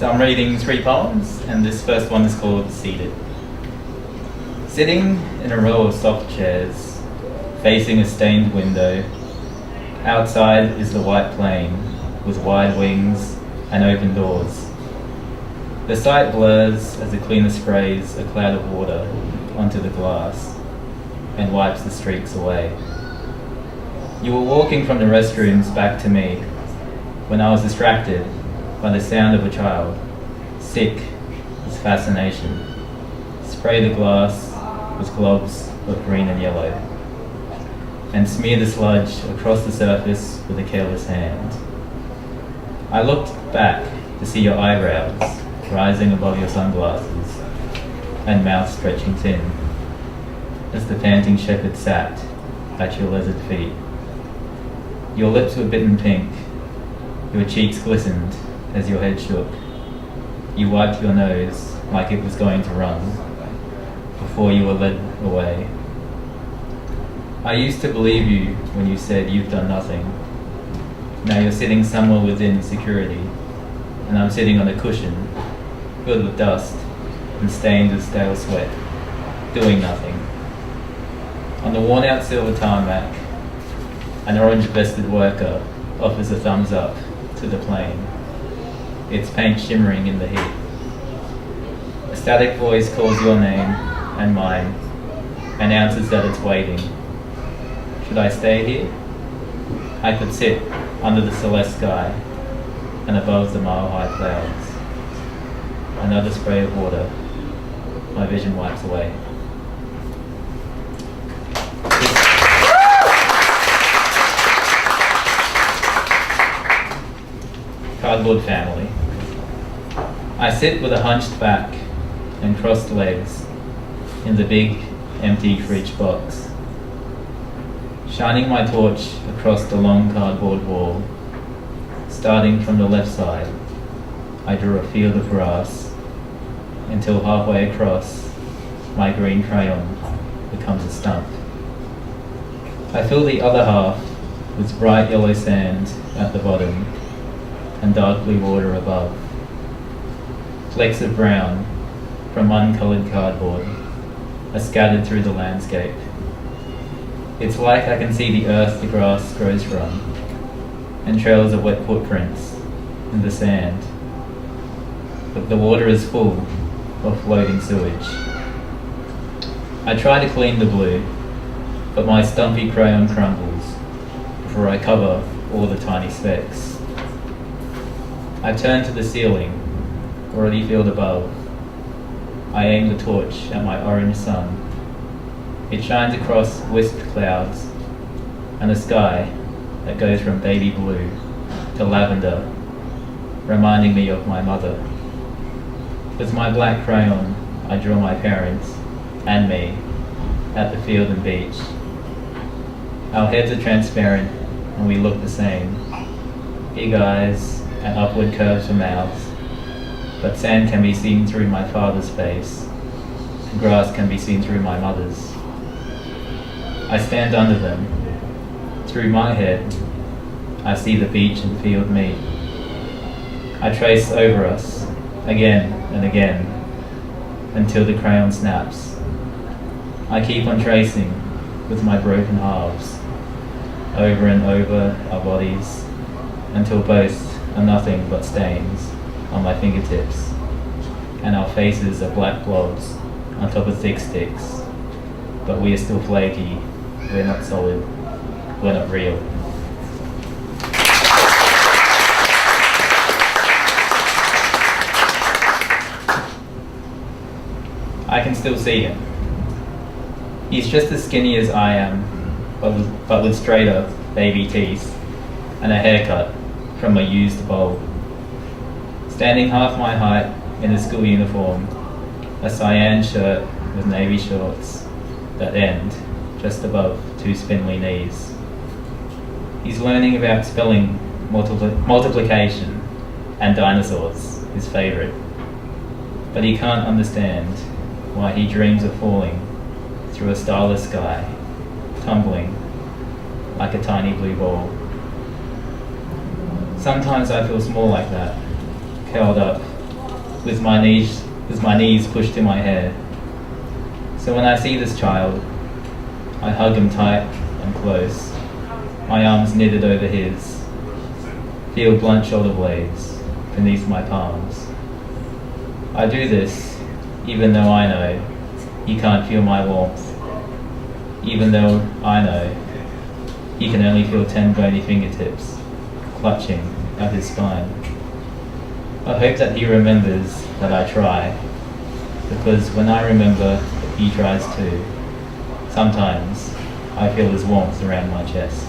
So I'm reading 3 poems, and this first one is called Seated. Sitting in a row of soft chairs, facing a stained window, outside is the white plain with wide wings and open doors. The sight blurs as the cleaner sprays a cloud of water onto the glass and wipes the streaks away. You were walking from the restrooms back to me when I was distracted by the sound of a child, sick with fascination. Spray the glass with globs of green and yellow, and smear the sludge across the surface with a careless hand. I looked back to see your eyebrows rising above your sunglasses and mouth stretching thin as the panting shepherd sat at your leathered feet. Your lips were bitten pink, your cheeks glistened as your head shook. You wiped your nose like it was going to run before you were led away. I used to believe you when you said you've done nothing. Now you're sitting somewhere within security, and I'm sitting on a cushion filled with dust and stained with stale sweat, doing nothing. On the worn-out silver tarmac, an orange-vested worker offers a thumbs up to the plane, its paint shimmering in the heat. A static voice calls your name and mine, announces that it's waiting. Should I stay here? I could sit under the celeste sky and above the mile-high clouds. Another spray of water, my vision wipes away. Cardboard family. I sit with a hunched back and crossed legs in the big, empty fridge box, shining my torch across the long cardboard wall. Starting from the left side, I drew a field of grass until halfway across, my green crayon becomes a stump. I fill the other half with bright yellow sand at the bottom and dark blue water above. Flecks of brown from uncoloured cardboard are scattered through the landscape. It's like I can see the earth the grass grows from, and trails of wet footprints in the sand. But the water is full of floating sewage. I try to clean the blue, but my stumpy crayon crumbles before I cover all the tiny specks. I turn to the ceiling, already filled above. I aim the torch at my orange sun. It shines across wisped clouds and a sky that goes from baby blue to lavender, reminding me of my mother. With my black crayon, I draw my parents and me at the field and beach. Our heads are transparent and we look the same. Big eyes and upward curves for mouths, but sand can be seen through my father's face, and grass can be seen through my mother's. I stand under them. Through my head, I see the beach and field meet. I trace over us, again and again, until the crayon snaps. I keep on tracing with my broken halves, over and over our bodies, until both are nothing but stains on my fingertips, and our faces are black blobs on top of thick sticks. But we are still flaky, we're not solid, we're not real. I can still see him. He's just as skinny as I am, but with straighter baby teeth and a haircut from a used bowl. Standing half my height in a school uniform, a cyan shirt with navy shorts that end just above 2 spindly knees. He's learning about spelling multiplication and dinosaurs, his favourite. But he can't understand why he dreams of falling through a starless sky, tumbling like a tiny blue ball. Sometimes I feel small like that, curled up with my knees pushed to my hair. So when I see this child, I hug him tight and close, my arms knitted over his, feel blunt shoulder blades beneath my palms. I do this even though I know he can't feel my warmth, even though I know he can only feel 10 bony fingertips clutching at his spine. I hope that he remembers that I try, because when I remember that he tries too, sometimes I feel his warmth around my chest.